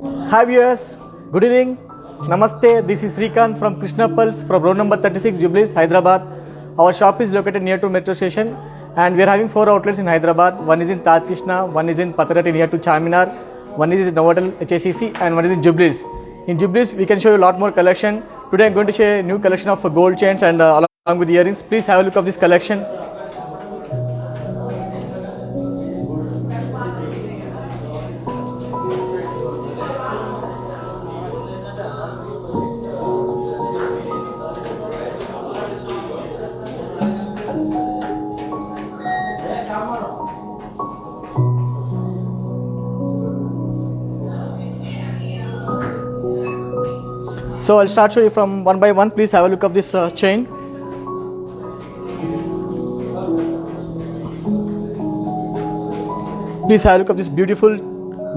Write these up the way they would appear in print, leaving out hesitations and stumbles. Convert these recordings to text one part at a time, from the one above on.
Hi viewers, good evening. Namaste. This is Srikanth from Krishna Pulse from row number 36 Jubilees, Hyderabad. Our shop is located near to metro station and we are having 4 outlets in Hyderabad. One is in Taj Krishna, one is in Patarati near to Charminar, one is in Novotel HACC and one is in Jubilees. In Jubilees we can show you a lot more collection. Today I am going to show you a new collection of gold chains and along with earrings. Please have a look of this collection. So I'll start show you from one by one. Please have a look of this chain. Please have a look of this beautiful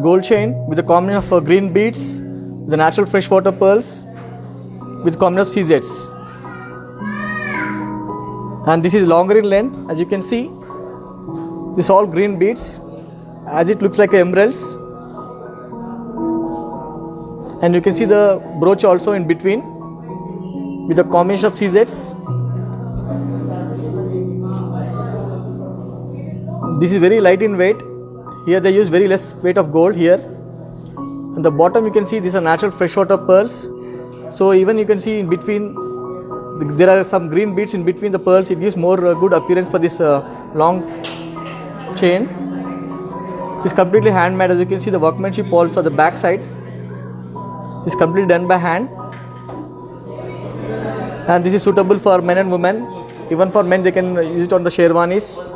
gold chain with a combination of green beads, the natural freshwater pearls, with combination of CZs. And this is longer in length, as you can see. This all green beads, as it looks like emeralds. And you can see the brooch also in between with a combination of CZs. This is very light in weight. Here they use very less weight of gold here. On the bottom you can see these are natural freshwater pearls. So even you can see in between there are some green beads in between the pearls. It gives more good appearance for this long chain. It's completely handmade. As you can see, the workmanship also the back side is completely done by hand, and this is suitable for men and women. Even for men they can use it on the sherwanis.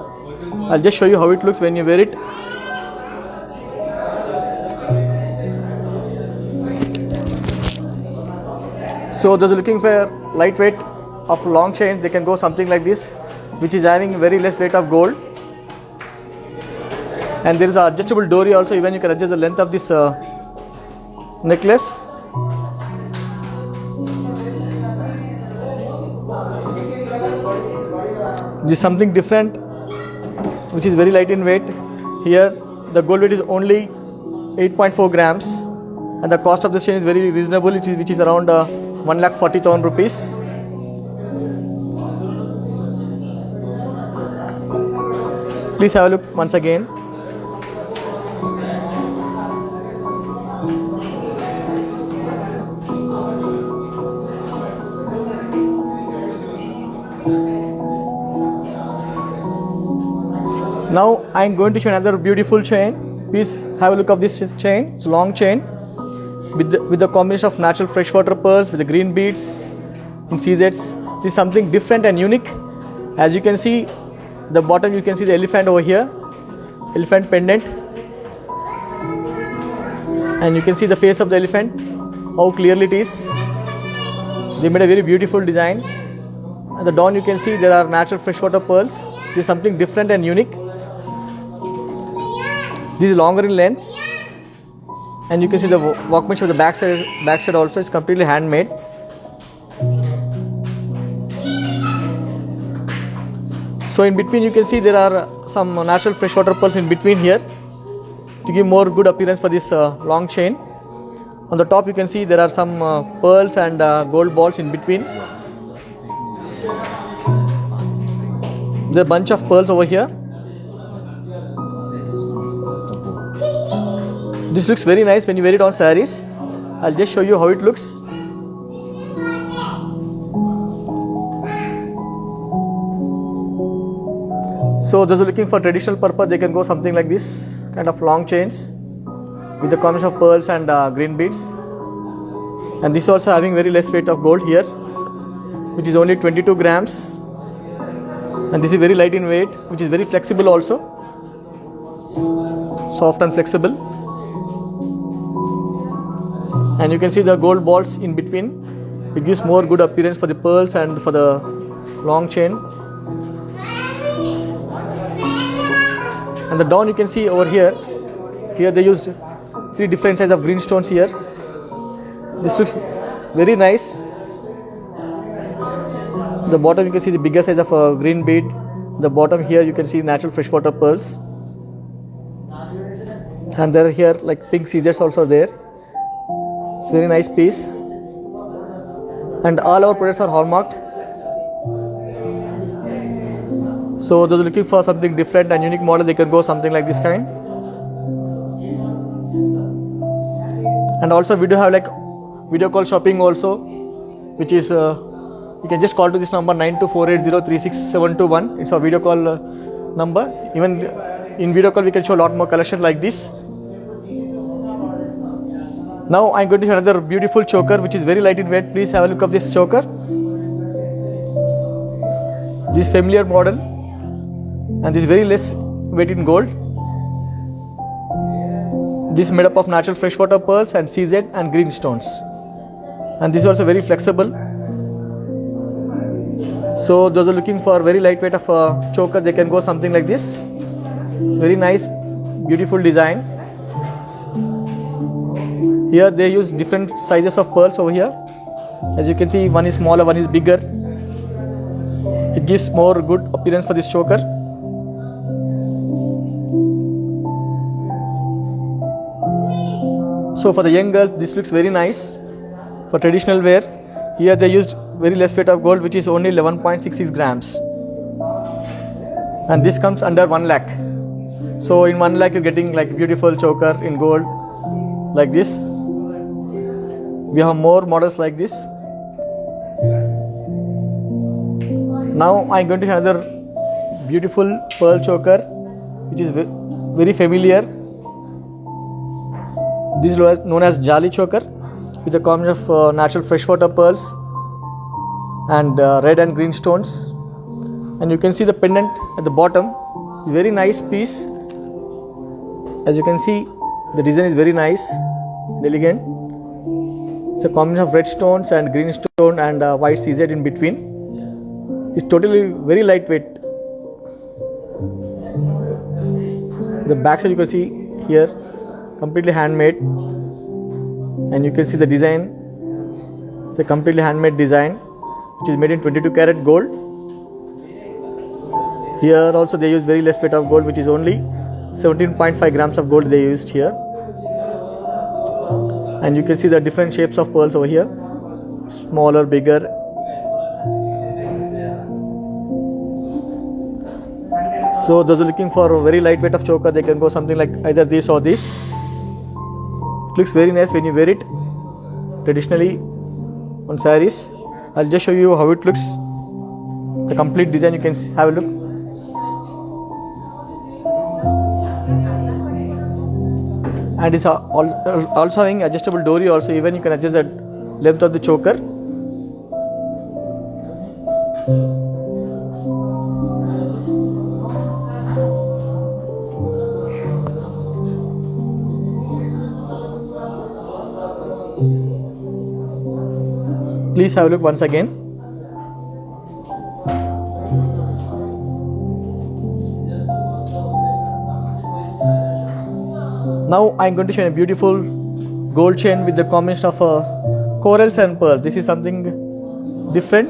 I'll just show you how it looks when you wear it. So those looking for lightweight of long chain, they can go something like this, which is having very less weight of gold. And there is an adjustable dory also. Even you can adjust the length of this necklace. This is something different, which is very light in weight. Here the gold weight is only 8.4 grams and the cost of this chain is very reasonable, which is around 1,40,000 rupees. Please have a look once again. Now I am going to show another beautiful chain. Please have a look of this chain. It's a long chain with the combination of natural freshwater pearls with the green beads and CZs. This is something different and unique. As you can see, the bottom you can see the elephant over here, elephant pendant, and you can see the face of the elephant, how clearly it is. They made a very beautiful design. At the down you can see there are natural freshwater pearls. This is something different and unique. This is longer in length, and you can see the workmanship of the back side also is completely handmade. So in between you can see there are some natural freshwater pearls in between here to give more good appearance for this long chain. On the top you can see there are some pearls and gold balls in between. There's a bunch of pearls over here. This looks very nice when you wear it on sarees. I'll just show you how it looks. So those who are looking for traditional purpose, they can go something like this kind of long chains with the combination of pearls and green beads. And this also having very less weight of gold here, which is only 22 grams. And this is very light in weight, which is very flexible also, soft and flexible. And you can see the gold balls in between. It gives more good appearance for the pearls and for the long chain. And the down you can see over here. Here they used 3 different sizes of green stones here. This looks very nice. The bottom you can see the bigger size of a green bead. The bottom here you can see natural freshwater pearls. And there are here like pink scissors also there. It's a very nice piece. And all our products are hallmarked. So those looking for something different and unique model, they can go something like this kind. And also we do have like video call shopping also, which is you can just call to this number 9248036721. It's our video call number. Even in video call we can show a lot more collection like this. Now I'm going to show another beautiful choker which is very light in weight. Please have a look of this choker. This familiar model, and this very less weight in gold. This is made up of natural freshwater pearls and CZ and green stones. And this is also very flexible. So those are looking for very lightweight of a choker, they can go something like this. It's very nice, beautiful design. Here they use different sizes of pearls over here. As you can see, one is smaller, one is bigger. It gives more good appearance for this choker. So for the young girls, this looks very nice. For traditional wear, here they used very less weight of gold, which is only 11.66 grams. And this comes under 1 lakh. So in 1 lakh you're getting like beautiful choker in gold like this. We have more models like this. Now I'm going to show another beautiful pearl choker which is very familiar. This is known as Jali choker with a combination of natural freshwater pearls and red and green stones. And you can see the pendant at the bottom. It's a very nice piece. As you can see, the design is very nice and elegant. It's a combination of red stones and green stone and white CZ in between. It's totally very lightweight. The back side you can see here, completely handmade, and you can see the design. It's a completely handmade design which is made in 22 karat gold. Here also they use very less weight of gold, which is only 17.5 grams of gold they used here. And you can see the different shapes of pearls over here, smaller, bigger. So those are looking for a very light weight of choker, they can go something like either this or this. It looks very nice when you wear it traditionally on sarees. I'll just show you how it looks. The complete design, you can have a look. And it's also having adjustable dory also, even you can adjust the length of the choker. Please have a look once again. Now I am going to show you a beautiful gold chain with the combination of corals and pearls. This is something different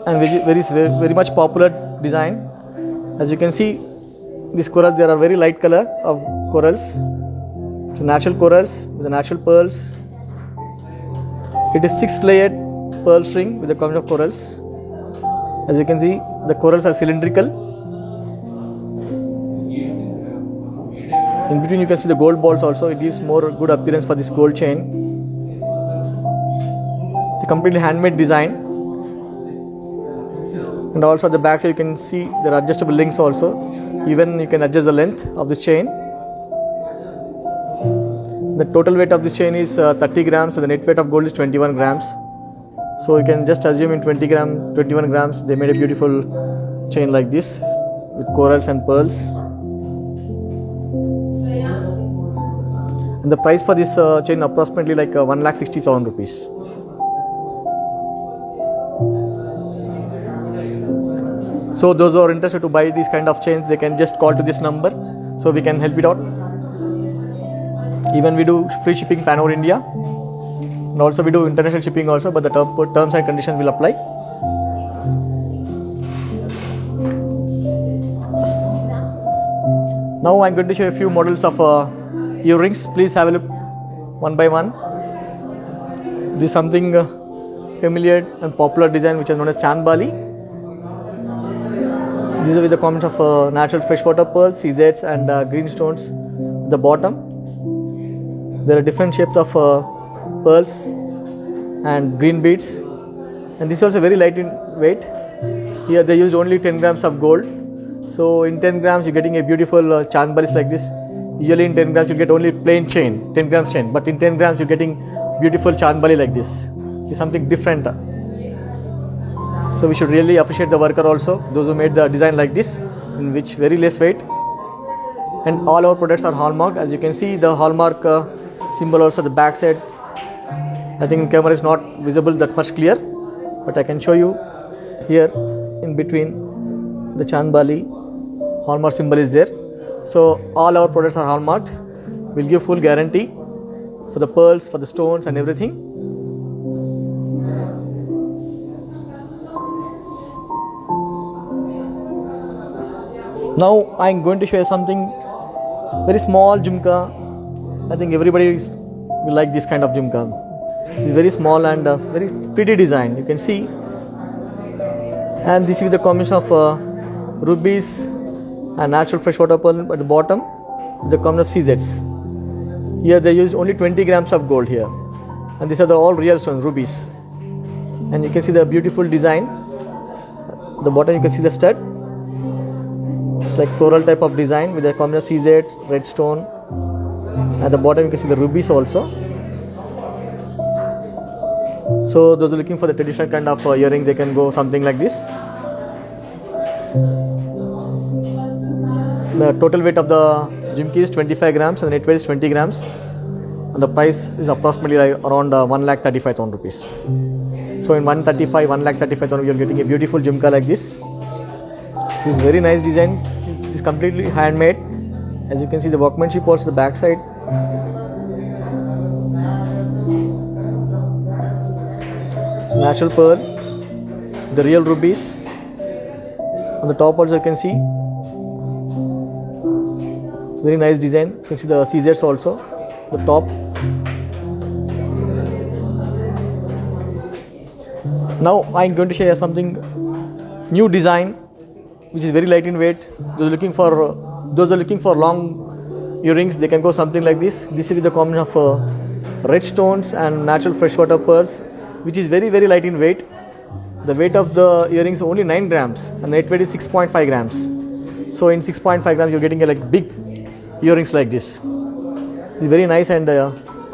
and very much popular design. As you can see, these corals, there are very light color of corals. So natural corals with the natural pearls. It is 6-layered pearl string with the combination of corals. As you can see, the corals are cylindrical. In between you can see the gold balls also. It gives more good appearance for this gold chain. The completely handmade design. And also at the back side you can see there are adjustable links also. Even you can adjust the length of this chain. The total weight of this chain is 30 grams and the net weight of gold is 21 grams. So you can just assume in 21 grams they made a beautiful chain like this with corals and pearls. And the price for this chain approximately like 1,60,000 rupees. So those who are interested to buy these kind of chains, they can just call to this number, so we can help it out. Even we do free shipping pan over India, and also we do international shipping also, but the terms and conditions will apply. Now I am going to show you a few models of earrings. Please have a look one by one. This is something familiar and popular design which is known as Chan Bali. These are with the combination of natural freshwater pearls, CZs and green stones at the bottom. There are different shapes of pearls and green beads, and this is also very light in weight. Here they used only 10 grams of gold. So in 10 grams you're getting a beautiful Chan Balis like this. Usually in 10 grams you get only plain chain, 10 grams chain, but in 10 grams you're getting beautiful Chan Bali like this. It's something different. So we should really appreciate the worker also, those who made the design like this, in which very less weight. And all our products are hallmark. As you can see, the hallmark symbol also the back side. I think in camera is not visible that much clear, but I can show you here in between the Chan Bali hallmark symbol is there. So all our products are hallmarked. We'll give full guarantee for the pearls, for the stones and everything. Now I'm going to show you something very small jhumka. I think everybody will like this kind of jhumka. It's very small and very pretty design, you can see. And this is the combination of rubies and natural freshwater pearl at the bottom, the combination of CZs. Here they used only 20 grams of gold here, and these are the all real stones, rubies. And you can see the beautiful design. At the bottom you can see the stud. It's like floral type of design with a combination of CZ, red stone. At the bottom you can see the rubies also. So those are looking for the traditional kind of earring, they can go something like this. The total weight of the jhumki is 25 grams and the net weight is 20 grams. And the price is approximately like around 1,35,000 rupees. So in 1,35,000 you are getting a beautiful jhumka like this. This is very nice design. It is completely handmade. As you can see the workmanship also the back side. It's natural pearl, the real rubies. On the top also you can see. It's very nice design. You can see the CZs also, the top. Now I'm going to show you something new design which is very light in weight. Those are looking for long earrings, they can go something like this. This is with the combination of red stones and natural freshwater pearls, which is very light in weight. The weight of the earrings is only 9 grams and the net weight is 6.5 grams. So in 6.5 grams you're getting a like big earrings like this. It's very nice and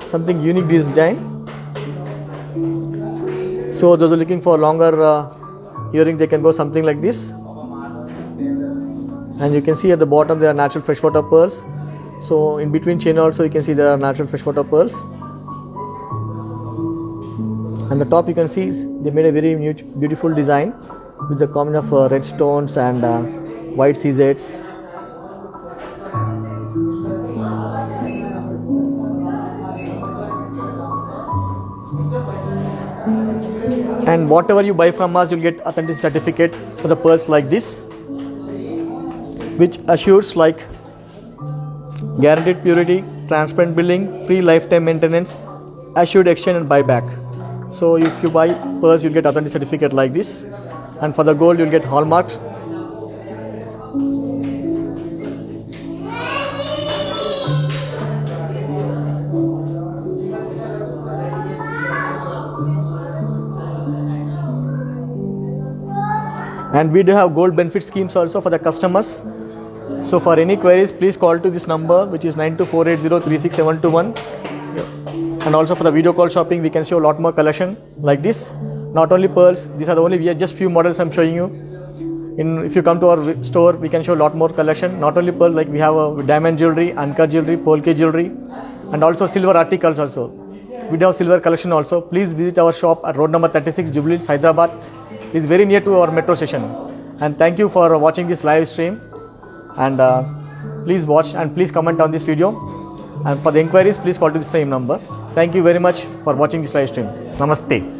something unique design. So those are looking for longer earring, they can go something like this. And you can see at the bottom there are natural freshwater pearls. So in between chain also you can see there are natural freshwater pearls. And the top you can see they made a very beautiful design with the combination of red stones and white CZs. And whatever you buy from us, you'll get authentic certificate for the pearls like this, which assures like guaranteed purity, transparent billing, free lifetime maintenance, assured exchange and buyback. So if you buy pearls, you'll get authentic certificate like this, and for the gold you'll get hallmarks. And we do have gold benefit schemes also for the customers. So for any queries, please call to this number, which is 92480 And also for the video call shopping, we can show a lot more collection like this. Not only pearls, these are the only, we are just few models I'm showing you. If you come to our store, we can show a lot more collection. Not only pearl, like we have diamond jewelry, uncut jewelry, polka jewelry, and also silver articles also. We do have silver collection also. Please visit our shop at road number 36, Jubilee, Hyderabad. It's very near to our metro station. And thank you for watching this live stream. And please watch and please comment on this video. And for the inquiries, please call to the same number. Thank you very much for watching this live stream. Namaste.